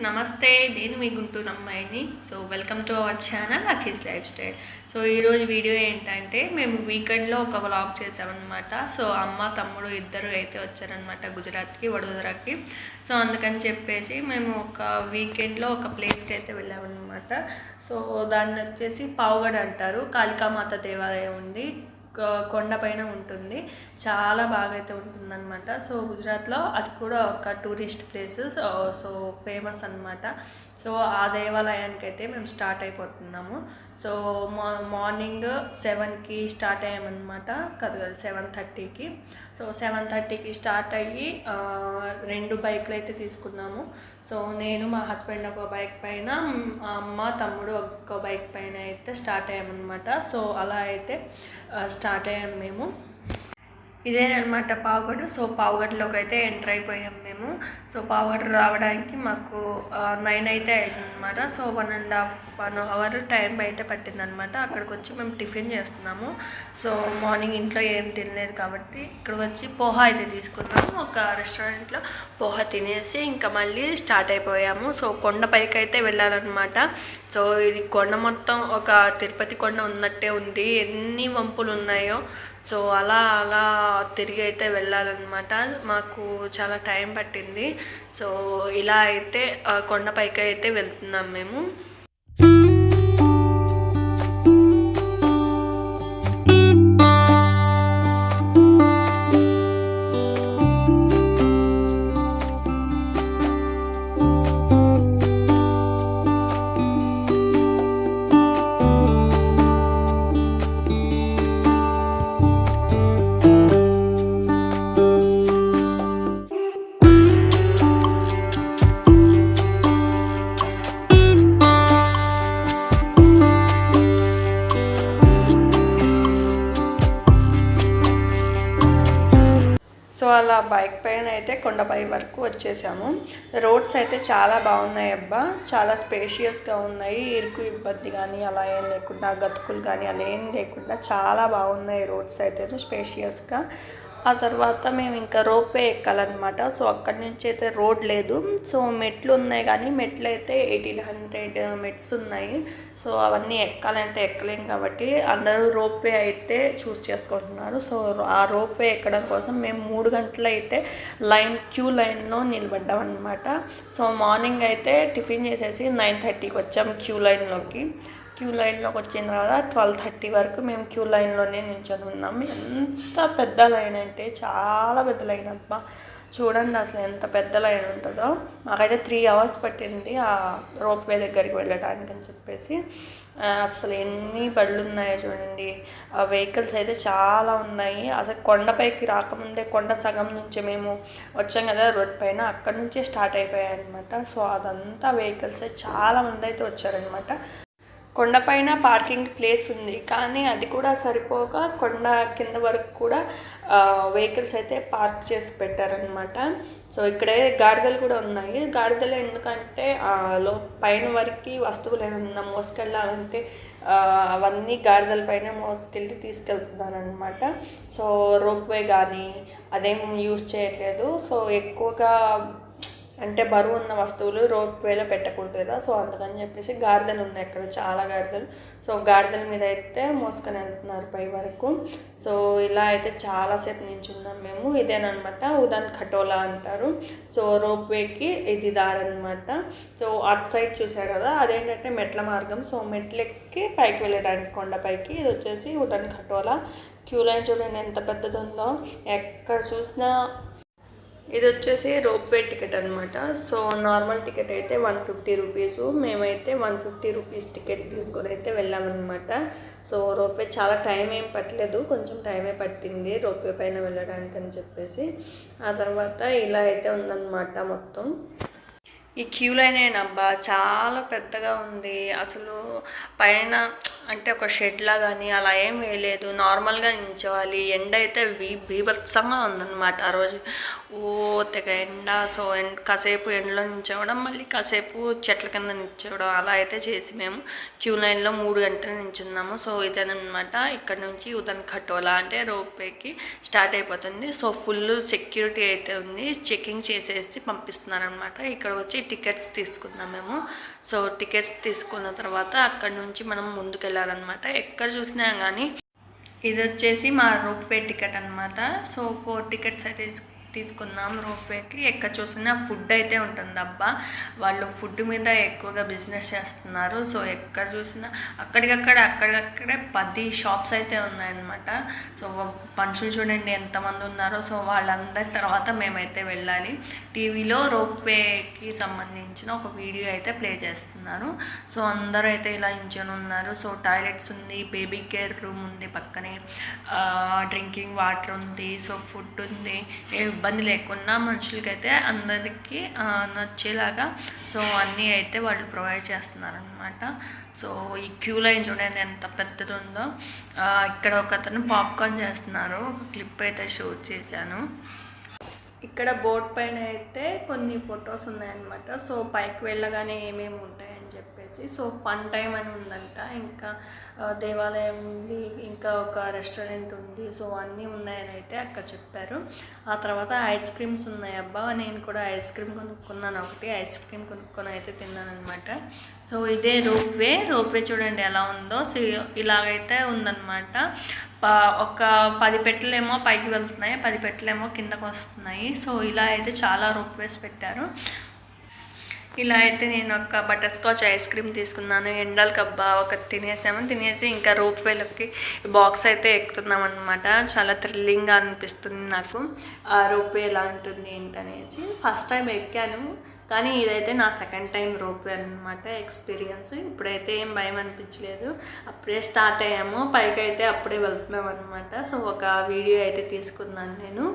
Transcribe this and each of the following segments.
నమస్తే, నేను మీ గుంటూరు అమ్మాయిని. So welcome to our channel Akhi's lifestyle. So ఈరోజు వీడియో ఏంటంటే మేము వీకెండ్లో ఒక వ్లాగ్ చేసామన్నమాట. సో అమ్మ తమ్ముడు ఇద్దరు అయితే వచ్చారనమాట గుజరాత్కి, వడోదరాకి. సో అందుకని చెప్పేసి మేము ఒక వీకెండ్లో ఒక ప్లేస్కి అయితే వెళ్ళామన్నమాట. సో దాన్ని వచ్చేసి పావుగడ అంటారు. కాళికామాత దేవాలయం ఉంది, కొండపైన ఉంటుంది. చాలా బాగా అయితే ఉంటుందన్నమాట. సో గుజరాత్లో అది కూడా ఒక టూరిస్ట్ ప్లేస్, సో ఫేమస్ అనమాట. సో ఆ దేవాలయానికి అయితే మేము స్టార్ట్ అయిపోతున్నాము. సో మార్నింగ్ 7కి స్టార్ట్ అయ్యామన్నమాట, కాదు 7:30కి. సో 7:30కి స్టార్ట్ అయ్యి 2 బైక్లు అయితే తీసుకున్నాము. సో నేను మా హస్బెండ్ ఒక బైక్ పైన, అమ్మ తమ్ముడు ఒక బైక్ పైన అయితే స్టార్ట్ అయ్యామన్నమాట. సో అలా అయితే స్టార్ట్ అయ్యాము మేము. ఇదేనమాట పావుగడ. సో పావుగడలోకి అయితే ఎంటర్ అయిపోయాం మేము. సో పావుగడ రావడానికి మాకు 9 అయితే అయిందనమాట. సో 1.5 అవర్ టైం అయితే పట్టిందనమాట. అక్కడికి వచ్చి మేము టిఫిన్ చేస్తున్నాము. సో మార్నింగ్ ఇంట్లో ఏం తినలేదు కాబట్టి ఇక్కడికి వచ్చి పోహా అయితే తీసుకున్నాము. ఒక రెస్టారెంట్లో పోహా తినేసి ఇంకా మళ్ళీ స్టార్ట్ అయిపోయాము. సో కొండపైకి అయితే వెళ్ళాలన్నమాట. సో ఇది కొండ మొత్తం ఒక తిరుపతి కొండ ఉన్నట్టే ఉంది, ఎన్ని వంపులు ఉన్నాయో. సో అలా అలా తిరిగి అయితే వెళ్ళాలన్నమాట. మాకు చాలా టైం పట్టింది. సో ఇలా అయితే కొండపైకి అయితే వెళ్తున్నాం మేము. సో అలా బైక్ పైన అయితే కొండపై వరకు వచ్చేసాము. రోడ్స్ అయితే చాలా బాగున్నాయి అబ్బా, చాలా స్పేషియస్గా ఉన్నాయి. ఇరుకు ఇబ్బంది కానీ అలా ఏం లేకుండా, గతుకులు కానీ అలా ఏం లేకుండా చాలా బాగున్నాయి రోడ్స్ అయితే స్పేషియస్గా. ఆ తర్వాత మేము ఇంకా రోప్వే ఎక్కాలన్నమాట. సో అక్కడి నుంచి అయితే రోడ్ లేదు. సో మెట్లు ఉన్నాయి కానీ మెట్లు అయితే 1800 మెట్స్ ఉన్నాయి. సో అవన్నీ ఎక్కాలంటే ఎక్కలేం కాబట్టి అందరూ రోప్వే అయితే చూస్ చేసుకుంటున్నారు. సో ఆ రోప్వే ఎక్కడం కోసం మేము 3 గంటలు అయితే క్యూ లైన్లో నిలబడ్డాం అనమాట. సో మార్నింగ్ అయితే టిఫిన్ చేసేసి 9:30కి వచ్చాం క్యూ లైన్లోకి వచ్చిన తర్వాత 12:30 వరకు మేము క్యూ లైన్లోనే నిల్చొని ఉన్నాం. ఎంత పెద్ద లైన్ అంటే చాలా పెద్ద లైన్ అబ్బా, చూడండి అసలు ఎంత పెద్ద లైన్ ఉంటుందో. మాకైతే 3 అవర్స్ పట్టింది ఆ రోప్వే దగ్గరికి వెళ్ళడానికి అని చెప్పేసి. అసలు ఎన్ని బళ్ళు ఉన్నాయో చూడండి. ఆ వెహికల్స్ అయితే చాలా ఉన్నాయి. అసలు కొండపైకి రాకముందే కొండ సగం నుంచి మేము వచ్చాం కదా రోడ్ పైన, అక్కడి నుంచే స్టార్ట్ అయిపోయాయి అనమాట. సో అదంతా వెహికల్స్ చాలా మంది అయితే వచ్చారనమాట. కొండపైన పార్కింగ్ ప్లేస్ ఉంది కానీ అది కూడా సరిపోక కొండ కింద వరకు కూడా వెహికల్స్ అయితే పార్క్ చేసి పెట్టారనమాట. సో ఇక్కడే గాడిదలు కూడా ఉన్నాయి. గాడిదలు ఎందుకంటే పైన వరకు వస్తువులు ఏమన్నా మోసుకెళ్ళాలంటే అవన్నీ గాడిదల పైన మోసుకెళ్ళి తీసుకెళ్తున్నారనమాట. సో రోప్వే కానీ అదేం యూజ్ చేయట్లేదు. సో ఎక్కువగా అంటే బరువు ఉన్న వస్తువులు రోప్వేలో పెట్టకూడదు కదా. సో అందుకని చెప్పేసి గాడిదలు ఉన్నాయి అక్కడ, చాలా గాడిదలు. సో గాడిదల మీద అయితే మోసుకొని వెళ్తున్నారు పై వరకు. సో ఇలా అయితే చాలాసేపు నించున్నాం మేము. ఇదేనమాట ఉదాన్ ఖటోలా అంటారు. సో రోప్వేకి ఇది దారనమాట. సో అటు సైడ్ చూసారు కదా, అదేంటంటే మెట్ల మార్గం. సో మెట్లెక్కి పైకి వెళ్ళడానికి కొండపైకి. ఇది వచ్చేసి ఉదాన్ ఖటోలా. క్యూ లైన్ చూడండి ఎంత పెద్దది ఉందో, ఎక్కడ చూసినా. ఇది వచ్చేసి రోప్వే టికెట్ అనమాట. సో నార్మల్ టికెట్ అయితే 150 రూపీస్. మేమైతే 150 రూపీస్ టికెట్ తీసుకొని అయితే వెళ్ళామన్నమాట. సో రోప్వే చాలా టైం ఏం పట్టలేదు, కొంచెం టైమే పట్టింది రోప్వే పైన వెళ్ళడానికి అని చెప్పేసి. ఆ తర్వాత ఇలా అయితే ఉందన్నమాట మొత్తం. ఈ క్యూ లైన్ అబ్బా చాలా పెద్దగా ఉంది. అసలు పైన అంటే ఒక షెడ్లా కానీ అలా ఏం వేయలేదు, నార్మల్గా నిల్చోవాలి. ఎండ అయితే బీభత్సంగా ఉందన్నమాట ఆ రోజు. ఓ తెగ ఎండ. సో కాసేపు ఎండలో నిల్చోవడం, మళ్ళీ కాసేపు చెట్ల కింద నిల్చోవడం, అలా అయితే చేసి మేము క్యూ లైన్లో 3 గంటలు నిల్చున్నాము. సో ఇదేనమాట ఇక్కడ నుంచి ఉదన్ ఖటోలా అంటే రోప్వేకి స్టార్ట్ అయిపోతుంది. సో ఫుల్ సెక్యూరిటీ అయితే ఉంది, చెకింగ్ చేసేసి పంపిస్తున్నారనమాట. ఇక్కడ వచ్చి టికెట్స్ తీసుకున్నాం మేము. సో టికెట్స్ తీసుకున్న తర్వాత అక్కడ నుంచి మనం ముందుకు వెళ్ళాలన్నమాట. ఎక్కడ చూసినా కానీ ఇది వచ్చేసి మా రోప్వే టికెట్ అనమాట. సో 4 టికెట్స్ అయితే తీసుకున్నాం రోప్వేకి. ఎక్కడ చూసినా ఫుడ్ అయితే ఉంటుంది అబ్బా, వాళ్ళు ఫుడ్ మీద ఎక్కువగా బిజినెస్ చేస్తున్నారు. సో ఎక్కడ చూసినా అక్కడికక్కడే 10 షాప్స్ అయితే ఉన్నాయన్నమాట. సో మనుషులు చూడండి ఎంతమంది ఉన్నారో. సో వాళ్ళందరి తర్వాత మేమైతే వెళ్ళాలి. టీవీలో రోప్వేకి సంబంధించిన ఒక వీడియో అయితే ప్లే చేస్తున్నారు. సో అందరూ అయితే ఇలా ఇంచని ఉన్నారు. సో టాయిలెట్స్ ఉంది, బేబీ కేర్ రూమ్ ఉంది పక్కనే, డ్రింకింగ్ వాటర్ ఉంది, సో ఫుడ్ ఉంది. ఇబ్బంది లేకుండా మనుషులకైతే అందరికీ నచ్చేలాగా సో అన్నీ అయితే వాళ్ళు ప్రొవైడ్ చేస్తున్నారనమాట. సో ఈ క్యూ లైన్ చూడండి ఎంత పెద్దది ఉందో. ఇక్కడ ఒక అతను పాప్కార్న్ చేస్తున్నారు, ఒక క్లిప్ అయితే షూట్ చేశాను. ఇక్కడ బోర్డ్ పైన అయితే కొన్ని ఫొటోస్ ఉన్నాయన్నమాట. సో పైకి వెళ్ళగానే ఏమేమి ఉంటాయని చెప్పేసి, సో ఫన్ టైం అని ఉందంట, ఇంకా దేవాలయం ఉంది, ఇంకా ఒక రెస్టారెంట్ ఉంది. సో అన్నీ ఉన్నాయని అయితే అక్కడ చెప్పారు. ఆ తర్వాత ఐస్ క్రీమ్స్ ఉన్నాయి అబ్బా. నేను కూడా ఐస్ క్రీమ్ కొనుక్కున్నాను, ఒకటి ఐస్ క్రీమ్ కొనుక్కొని అయితే తిన్నాను అనమాట. సో ఇదే రోప్వే చూడండి ఎలా ఉందో. సో ఇలాగైతే ఉందన్నమాట. ఒక 10 పెట్టెలేమో పైకి వెళ్తున్నాయి, 10 పెట్టెలేమో కిందకు వస్తున్నాయి. సో ఇలా అయితే చాలా రోప్వేస్ పెట్టారు. ఇలా అయితే నేను ఒక బటర్ స్కాచ్ ఐస్ క్రీమ్ తీసుకున్నాను. ఎండలకి అబ్బా ఒక తినేసి ఇంకా రోప్వేలోకి బాక్స్ అయితే ఎక్కుతున్నాం అనమాట. చాలా థ్రిల్లింగ్గా అనిపిస్తుంది నాకు ఆ రోప్వే ఎలా ఉంటుంది ఏంటనేసి. ఫస్ట్ టైం ఎక్కాను, కానీ ఇదైతే నా సెకండ్ టైం రోప్వే అనమాట ఎక్స్పీరియన్స్. ఇప్పుడైతే ఏం భయం అనిపించలేదు, అప్పుడే స్టార్ట్ అయ్యాము, పైకి అయితే అప్పుడే వెళ్తున్నాం అనమాట. సో ఒక వీడియో అయితే తీసుకున్నాను నేను.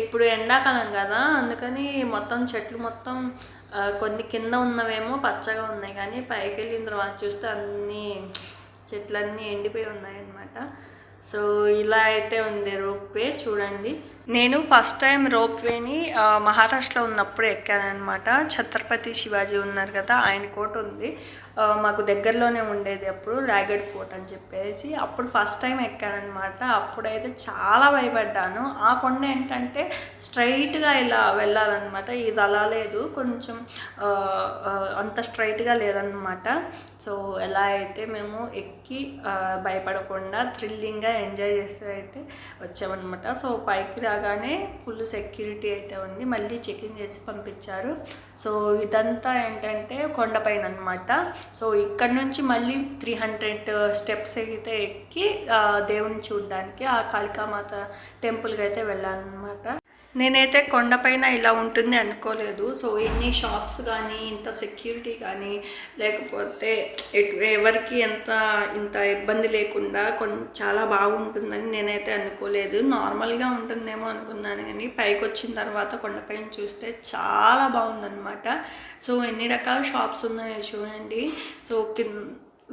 ఇప్పుడు ఎండాకాలం కదా, అందుకని మొత్తం చెట్లు మొత్తం కొన్ని కింద ఉన్నవేమో పచ్చగా ఉన్నాయి, కానీ పైకి వెళ్ళిన తర్వాత చూస్తే అన్నీ చెట్లన్నీ ఎండిపోయి ఉన్నాయన్నమాట. సో ఇలా అయితే ఉంది రోప్వే చూడండి. నేను ఫస్ట్ టైం రోప్వేని మహారాష్ట్రలో ఉన్నప్పుడు ఎక్కానమాట. ఛత్రపతి శివాజీ ఉన్నారు కదా, ఆయన కోట ఉంది మాకు దగ్గరలోనే ఉండేది అప్పుడు, రాయగఢ్ ఫోర్ట్ అని చెప్పేసి. అప్పుడు ఫస్ట్ టైం ఎక్కానమాట. అప్పుడైతే చాలా భయపడ్డాను. ఆ కొండ ఏంటంటే స్ట్రైట్గా ఇలా వెళ్ళాలన్నమాట, ఇది అలా లేదు, కొంచెం అంత స్ట్రైట్గా లేదన్నమాట. సో ఎలా అయితే మేము ఎక్కి భయపడకుండా థ్రిల్లింగ్గా ఎంజాయ్ చేస్తూ అయితే వచ్చామన్నమాట. సో పైకి రాగానే ఫుల్ సెక్యూరిటీ అయితే ఉంది, మళ్ళీ చెకింగ్ చేసి పంపించారు. సో ఇదంతా ఏంటంటే కొండపైన అనమాట. సో ఇక్కడ నుంచి మళ్ళీ 300 స్టెప్స్ అయితే ఎక్కి దేవుని చూడడానికి ఆ కాళికామాత టెంపుల్కి అయితే వెళ్ళాలన్నమాట. నేనైతే కొండపైన ఇలా ఉంటుంది అనుకోలేదు. సో ఎన్ని షాప్స్ కానీ, ఇంత సెక్యూరిటీ కానీ, లేకపోతే ఎవరికి ఇంత ఇబ్బంది లేకుండా చాలా బాగుంటుందని నేనైతే అనుకోలేదు. నార్మల్గా ఉంటుందేమో అనుకున్నాను, కానీ పైకి వచ్చిన తర్వాత కొండపైన చూస్తే చాలా బాగుందన్నమాట. సో ఎన్ని రకాల షాప్స్ ఉన్నాయో చూడండి. సో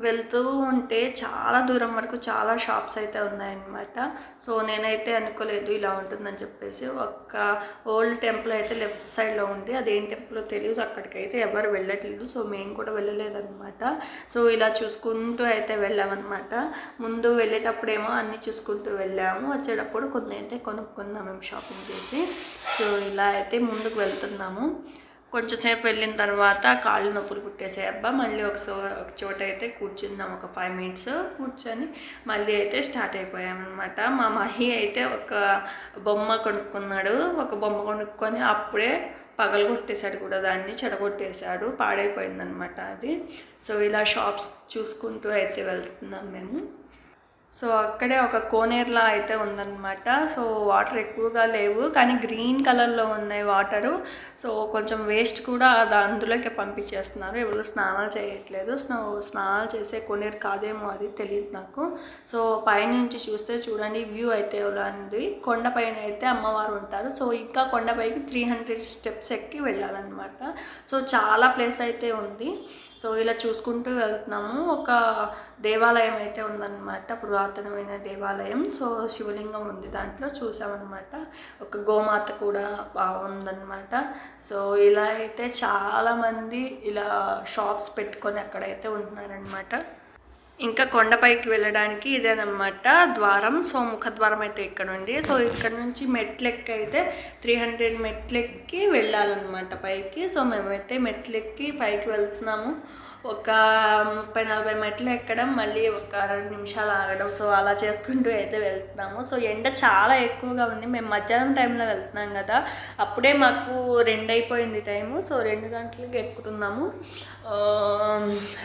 వెళ్తూ ఉంటే చాలా దూరం వరకు చాలా షాప్స్ అయితే ఉన్నాయన్నమాట. సో నేనైతే అనుకోలేదు ఇలా ఉంటుందని చెప్పేసి. ఒక ఓల్డ్ టెంపుల్ అయితే లెఫ్ట్ సైడ్లో ఉంది, అదేం టెంపుల్ తెలియదు, అక్కడికైతే ఎవరు వెళ్ళట్లేదు. సో మేము కూడా వెళ్ళలేదన్నమాట. సో ఇలా చూసుకుంటూ అయితే వెళ్ళామన్నమాట. ముందు వెళ్ళేటప్పుడేమో అన్నీ చూసుకుంటూ వెళ్ళాము, వచ్చేటప్పుడు కొన్ని అయితే కొనుక్కున్నాము మేము షాపింగ్ చేసి. సో ఇలా అయితే ముందుకు వెళ్తున్నాము. కొంచెంసేపు వెళ్ళిన తర్వాత కాళ్ళు నొప్పులు పుట్టేసాయి అబ్బా. మళ్ళీ ఒక చోట అయితే కూర్చున్నాం, ఒక 5 మినిట్స్ కూర్చొని మళ్ళీ అయితే స్టార్ట్ అయిపోయామన్నమాట. మా మహి అయితే ఒక బొమ్మ కొనుక్కున్నాడు, ఒక బొమ్మ కొనుక్కొని అప్పుడే పగలగొట్టేశాడు కూడా, దాన్ని చెడగొట్టేశాడు, పాడైపోయిందనమాట అది. సో ఇలా షాప్స్ చూసుకుంటూ అయితే వెళ్తున్నాం మేము. సో అక్కడే ఒక కోనేరులా అయితే ఉందన్నమాట. సో వాటర్ ఎక్కువగా లేవు, కానీ గ్రీన్ కలర్లో ఉన్నాయి వాటరు. సో కొంచెం వేస్ట్ కూడా అందులోకి పంపించేస్తున్నారు, ఎవరు స్నానాలు చేయట్లేదు. స్నానాలు చేసే కోనేరు కాదేమో, అది తెలియదు నాకు. సో పైనుంచి చూస్తే చూడండి వ్యూ అయితే ఎలా ఉంది. కొండపైన అయితే అమ్మవారు ఉంటారు. సో ఇంకా కొండపైకి 300 స్టెప్స్ ఎక్కి వెళ్ళాలన్నమాట. సో చాలా ప్లేస్ అయితే ఉంది. సో ఇలా చూసుకుంటూ వెళ్తున్నాము. ఒక దేవాలయం అయితే ఉందన్నమాట, పురాతనమైన దేవాలయం. సో శివలింగం ఉంది దాంట్లో, చూసామన్నమాట. ఒక గోమాత కూడా ఉందన్నమాట. సో ఇలా అయితే చాలామంది ఇలా షాప్స్ పెట్టుకొని అక్కడైతే ఉంటున్నారనమాట. ఇంకా కొండపైకి వెళ్ళడానికి ఇదేనమాట ద్వారం. సో ముఖద్వారం అయితే ఇక్కడ ఉంది. సో ఇక్కడ నుంచి మెట్లెక్కి అయితే 300 మెట్లెక్కి వెళ్ళాలన్నమాట పైకి. సో మేమైతే మెట్లెక్కి పైకి వెళ్తున్నాము. ఒక 30-40 మెట్లు ఎక్కడం, మళ్ళీ ఒక 2 నిమిషాలు ఆగడం. సో అలా చేసుకుంటూ అయితే వెళ్తున్నాము. సో ఎండ చాలా ఎక్కువగా ఉంది. మేము మధ్యాహ్నం టైంలో వెళ్తున్నాం కదా, అప్పుడే మాకు 2 అయిపోయింది టైము. సో 2 గంటలకి ఎక్కుతున్నాము.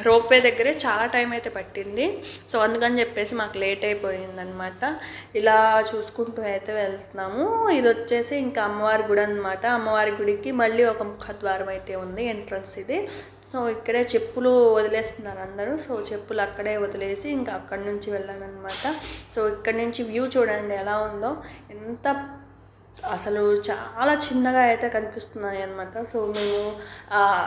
రోప్వే దగ్గరే చాలా టైం అయితే పట్టింది. సో అందుకని చెప్పేసి మాకు లేట్ అయిపోయిందనమాట. ఇలా చూసుకుంటూ అయితే వెళ్తున్నాము. ఇది వచ్చేసి ఇంకా అమ్మవారి గుడి అనమాట. అమ్మవారి గుడికి మళ్ళీ ఒక ముఖద్వారం అయితే ఉంది, ఎంట్రన్స్ ఇది. సో ఇక్కడే చెప్పులు వదిలేస్తున్నారు అందరూ. సో చెప్పులు అక్కడే వదిలేసి ఇంకా అక్కడి నుంచి వెళ్ళానమాట. సో ఇక్కడ నుంచి వ్యూ చూడండి ఎలా ఉందో, ఎంత అసలు చాలా చిన్నగా అయితే కనిపిస్తున్నాయి అన్నమాట. సో మేము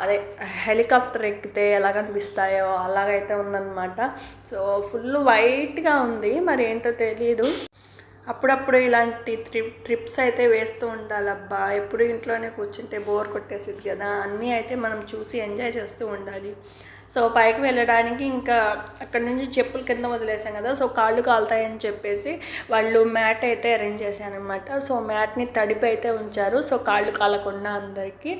అదే హెలికాప్టర్ ఎక్కితే ఎలా కనిపిస్తాయో అలాగైతే ఉందన్నమాట. సో ఫుల్ వైట్గా ఉంది, మరి ఏంటో తెలీదు. అప్పుడప్పుడు ఇలాంటి ట్రిప్స్ అయితే వేస్తూ ఉండాలబ్బా. ఎప్పుడు ఇంట్లోనే కూర్చుంటే బోర్ కొట్టేసింది కదా, అన్నీ అయితే మనం చూసి ఎంజాయ్ చేస్తూ ఉండాలి. సో పైకి వెళ్ళడానికి ఇంకా అక్కడ నుంచి చెప్పులు కింద వదిలేసాం కదా, సో కాళ్ళు కాలుతాయని చెప్పేసి వాళ్ళు మ్యాట్ అయితే అరేంజ్ చేశారనమాట. సో మ్యాట్ని తడిపి అయితే ఉంచారు, సో కాళ్ళు కాలకుండా అందరికీ.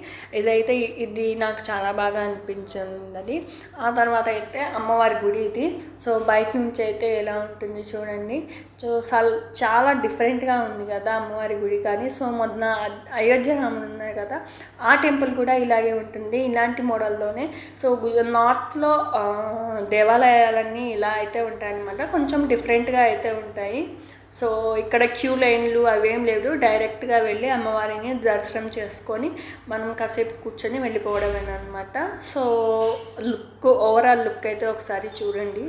ఇది నాకు చాలా బాగా అనిపించింది అది. ఆ తర్వాత అయితే అమ్మవారి గుడి ఇది. సో బయట నుంచి అయితే ఎలా ఉంటుంది చూడండి. సో చాలా డిఫరెంట్గా ఉంది కదా అమ్మవారి గుడి కానీ. సో మొన్న అయోధ్య రాముడు ఉన్నారు కదా, ఆ టెంపుల్ కూడా ఇలాగే ఉంటుంది, ఇలాంటి మోడల్లోనే. సో నార్త్లో దేవాలయాలన్నీ ఇలా అయితే ఉంటాయన్నమాట, కొంచెం డిఫరెంట్గా అయితే ఉంటాయి. సో ఇక్కడ క్యూ లైన్లు అవేం లేదు, డైరెక్ట్గా వెళ్ళి అమ్మవారిని దర్శనం చేసుకొని మనం కాసేపు కూర్చొని వెళ్ళిపోవడమేనమాట. సో ఓవరాల్ లుక్ అయితే ఒకసారి చూడండి.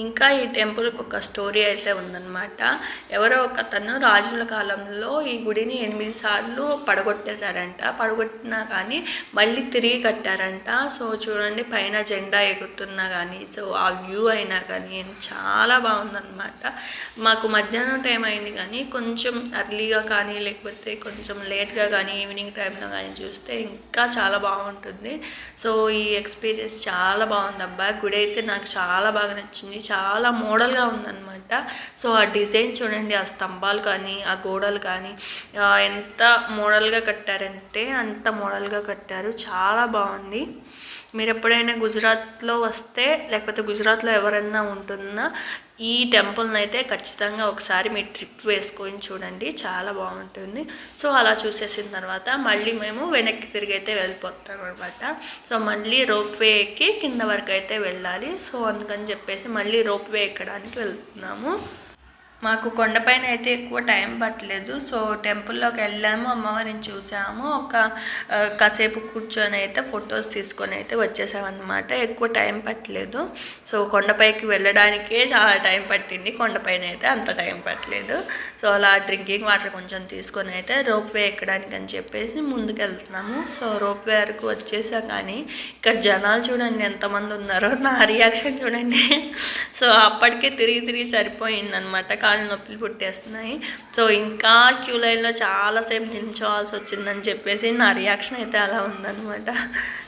ఇంకా ఈ టెంపుల్కి ఒక స్టోరీ అయితే ఉందన్నమాట. ఎవరో ఒక అతను రాజుల కాలంలో ఈ గుడిని 8 సార్లు పడగొట్టేశారంట. పడగొట్టినా కానీ మళ్ళీ తిరిగి కట్టారంట. సో చూడండి, పైన జెండా ఎగురుతున్నా కానీ, సో ఆ వ్యూ అయినా కానీ చాలా బాగుందన్నమాట. మాకు మధ్యాహ్నం టైం అయింది కానీ కొంచెం అర్లీగా కానీ లేకపోతే కొంచెం లేట్గా కానీ ఈవినింగ్ టైంలో కానీ చూస్తే ఇంకా చాలా బాగుంటుంది. సో ఈ ఎక్స్పీరియన్స్ చాలా బాగుంది అబ్బా. గుడి అయితే నాకు చాలా బాగా నచ్చింది, చాలా మోడల్గా ఉందన్నమాట. సో ఆ డిజైన్ చూడండి, ఆ స్తంభాలు కానీ ఆ గోడలు కానీ ఎంత మోడల్గా కట్టారంటే అంత మోడల్గా కట్టారు, చాలా బాగుంది. మీరు ఎప్పుడైనా గుజరాత్లో వస్తే లేకపోతే గుజరాత్లో ఎవరైనా ఉంటున్నా ఈ టెంపుల్ని అయితే ఖచ్చితంగా ఒకసారి మీరు ట్రిప్ వేసుకొని చూడండి, చాలా బాగుంటుంది. సో అలా చూసేసిన తర్వాత మళ్ళీ మేము వెనక్కి తిరిగి అయితే వెళ్ళిపోతాం అనమాట. సో మళ్ళీ రోప్వే ఎక్కి కింద వరకు అయితే వెళ్ళాలి. సో అందుకని చెప్పేసి మళ్ళీ రోప్వే ఎక్కడానికి వెళ్తున్నాము. మాకు కొండపైన అయితే ఎక్కువ టైం పట్టలేదు. సో టెంపుల్లోకి వెళ్ళాము, అమ్మవారిని చూసాము, కాసేపు కూర్చొని అయితే ఫొటోస్ తీసుకొని అయితే వచ్చేసామన్నమాట. ఎక్కువ టైం పట్టలేదు. సో కొండపైకి వెళ్ళడానికే చాలా టైం పట్టింది, కొండపైన అయితే అంత టైం పట్టలేదు. సో అలా డ్రింకింగ్ వాటర్ కొంచెం తీసుకొని అయితే రోప్వే ఎక్కడానికి అని చెప్పేసి ముందుకు వెళ్తున్నాము. సో రోప్వే వరకు వచ్చేసా కానీ ఇక్కడ జనాలు చూడండి ఎంతమంది ఉన్నారో, నా రియాక్షన్ చూడండి. సో అప్పటికే తిరిగి సరిపోయిందనమాట, కాళ్ళు నొప్పులు పుట్టేస్తున్నాయి. సో ఇంకా క్యూ లైన్లో చాలాసేపు నిల్చోవాల్సి వచ్చిందని చెప్పేసి నా రియాక్షన్ అయితే అలా ఉందన్నమాట.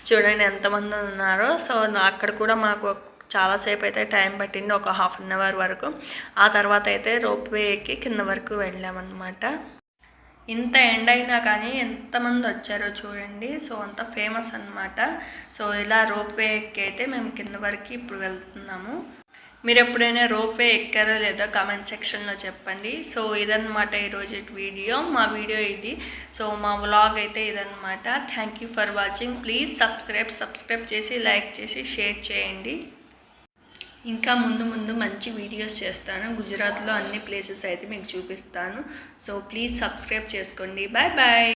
చూడండి ఎంతమంది ఉన్నారో. సో అక్కడ కూడా మాకు చాలాసేపు అయితే టైం పట్టింది, ఒక ½ అన్ అవర్ వరకు. ఆ తర్వాత అయితే రోప్వే ఎక్కి కింద వరకు వెళ్ళామన్నమాట. ఇంత ఎండ్ అయినా కానీ ఎంతమంది వచ్చారో చూడండి. సో అంత ఫేమస్ అన్నమాట. సో ఇలా రోప్వే ఎక్కి అయితే మేము కింద వరకు ఇప్పుడు వెళ్తున్నాము. మీరు ఎప్పుడైనా రోప్వే ఎక్కారో లేదో కామెంట్ సెక్షన్లో చెప్పండి. సో ఇదన్నమాట ఈరోజు వీడియో, మా వీడియో ఇది. సో మా వ్లాగ్ అయితే ఇదన్నమాట. Thank you for watching. Please subscribe చేసి లైక్ చేసి షేర్ చేయండి. ఇంకా ముందు మంచి వీడియోస్ చేస్తాను. గుజరాత్లో అన్ని ప్లేసెస్ అయితే మీకు చూపిస్తాను. సో ప్లీజ్ సబ్స్క్రైబ్ చేసుకోండి. బాయ్.